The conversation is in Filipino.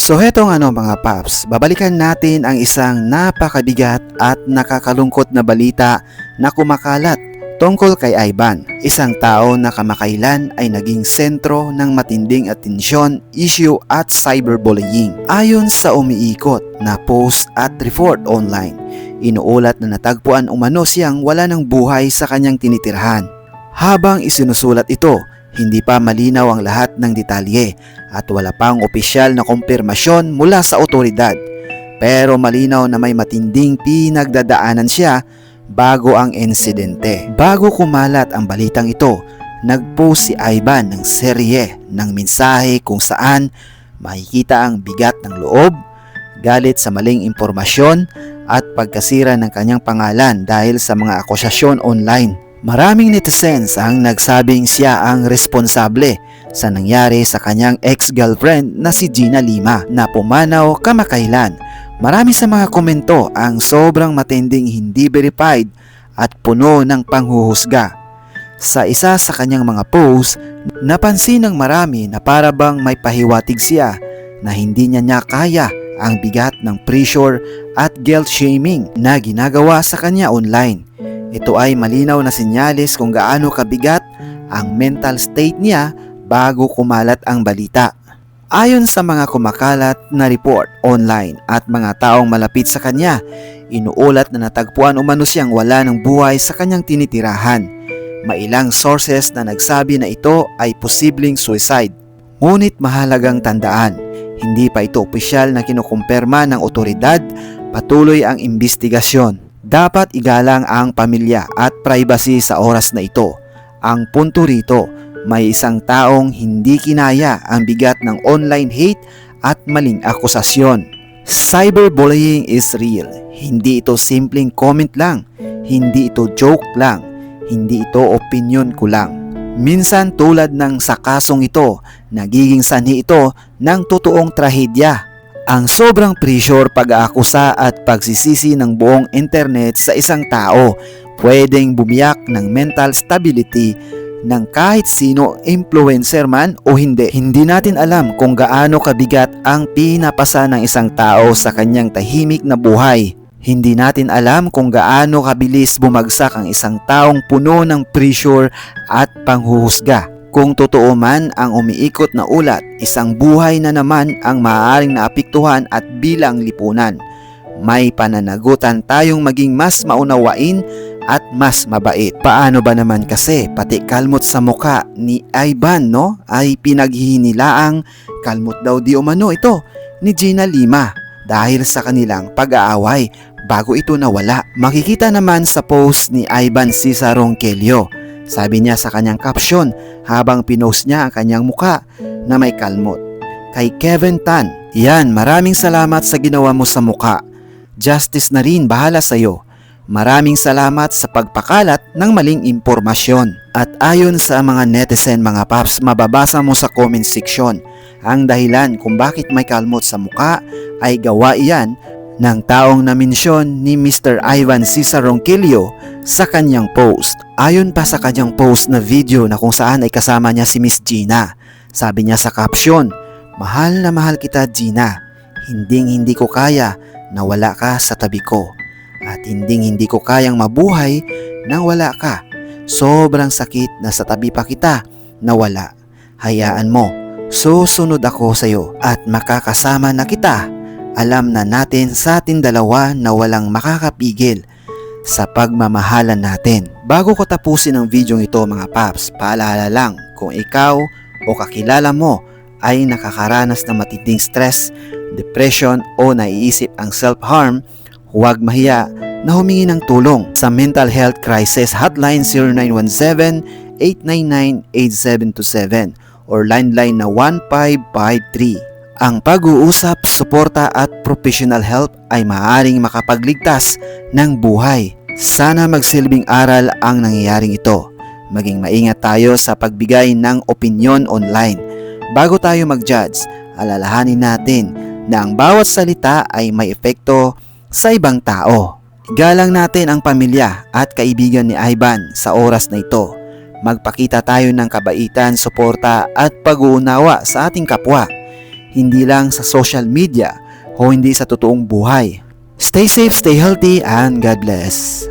So hetong mga paps, babalikan natin ang isang napakabigat at nakakalungkot na balita na kumakalat tungkol kay Ivan, isang tao na kamakailan ay naging sentro ng matinding atensyon, issue at cyberbullying. Ayon sa umiikot na post at report online, inuulat na natagpuan umano siyang wala ng buhay sa kanyang tinitirhan. Habang isinusulat ito, hindi pa malinaw ang lahat ng detalye at wala pang opisyal na kumpirmasyon mula sa otoridad. Pero malinaw na may matinding pinagdadaanan siya bago ang insidente. Bago kumalat ang balitang ito, nagpost si Ivan ng serye ng mensahe kung saan makikita ang bigat ng loob, galit sa maling impormasyon at pagkasira ng kanyang pangalan dahil sa mga akusasyon online. Maraming netizens ang nagsabing siya ang responsable sa nangyari sa kanyang ex-girlfriend na si Gina Lima na pumanaw kamakailan. Marami sa mga komento ang sobrang matinding hindi verified at puno ng panghuhusga. Sa isa sa kanyang mga post, napansin ng marami na para bang may pahiwatig siya na hindi niya kaya ang bigat ng pressure at guilt shaming na ginagawa sa kanya online. Ito ay malinaw na senyales kung gaano kabigat ang mental state niya bago kumalat ang balita. Ayon sa mga kumakalat na report online at mga taong malapit sa kanya, inuulat na natagpuan umano siyang wala ng buhay sa kanyang tinitirahan. May ilang sources na nagsabi na ito ay posibleng suicide. Ngunit mahalagang tandaan, hindi pa ito opisyal na kinukumpirma ng otoridad, patuloy ang investigasyon. Dapat igalang ang pamilya at privacy sa oras na ito. Ang punto rito, may isang taong hindi kinaya ang bigat ng online hate at maling akusasyon. Cyberbullying is real. Hindi ito simpleng comment lang. Hindi ito joke lang. Hindi ito opinion ko lang. Minsan tulad ng sa kasong ito, nagiging sanhi ito ng totoong trahedya. Ang sobrang pressure, pag-aakusa at pagsisisi ng buong internet sa isang tao pwedeng bumiyak ng mental stability ng kahit sino, influencer man o hindi. Hindi natin alam kung gaano kabigat ang pinapasa ng isang tao sa kanyang tahimik na buhay. Hindi natin alam kung gaano kabilis bumagsak ang isang taong puno ng pressure at panghuhusga. Kung totoo man ang umiikot na ulat, isang buhay na naman ang maaaring naapektuhan at bilang lipunan. May pananagutan tayong maging mas maunawain at mas mabait. Paano ba naman kasi pati kalmot sa muka ni Ivan ay pinaghihinilaang kalmot daw di umano ito ni Gina Lima dahil sa kanilang pag-aaway bago ito nawala. Makikita naman sa post ni Ivan Cesar Ronquillo. Sabi niya sa kanyang caption habang pinost niya ang kanyang muka na may kalmot. Kay Kevin Tan, yan, maraming salamat sa ginawa mo sa muka. Justice na rin, bahala sa'yo. Maraming salamat sa pagpakalat ng maling impormasyon. At ayon sa mga netizen mga paps, mababasa mo sa comment section ang dahilan kung bakit may kalmot sa muka ay gawa iyan ng taong na-mensyon ni Mr. Ivan Cesar Ronquillo sa kanyang post. Ayon pa sa kanyang post na video na kung saan ay kasama niya si Miss Gina. Sabi niya sa caption, "Mahal na mahal kita Gina, hindi ko kaya na wala ka sa tabi ko. At hindi ko kayang mabuhay nang wala ka. Sobrang sakit na sa tabi pa kita na wala. Hayaan mo, susunod ako sa iyo at makakasama na kita. Alam na natin sa atin dalawa na walang makakapigil sa pagmamahalan natin." Bago ko tapusin ang video ito mga paps, paalala lang kung ikaw o kakilala mo ay nakakaranas ng matinding stress, depression o naiisip ang self-harm, huwag mahiya na humingi ng tulong sa Mental Health Crisis Hotline 0917-899-8727 or landline na 1553. Ang pag-uusap, suporta at professional help ay maaaring makapagligtas ng buhay. Sana magsilbing aral ang nangyayaring ito. Maging maingat tayo sa pagbigay ng opinyon online. Bago tayo mag-judge, alalahanin natin na ang bawat salita ay may epekto sa ibang tao. Igalang natin ang pamilya at kaibigan ni Ivan sa oras na ito. Magpakita tayo ng kabaitan, suporta at pag-uunawa sa ating kapwa. hindi lang sa social media o hindi sa totoong buhay. Stay safe, stay healthy, and God bless.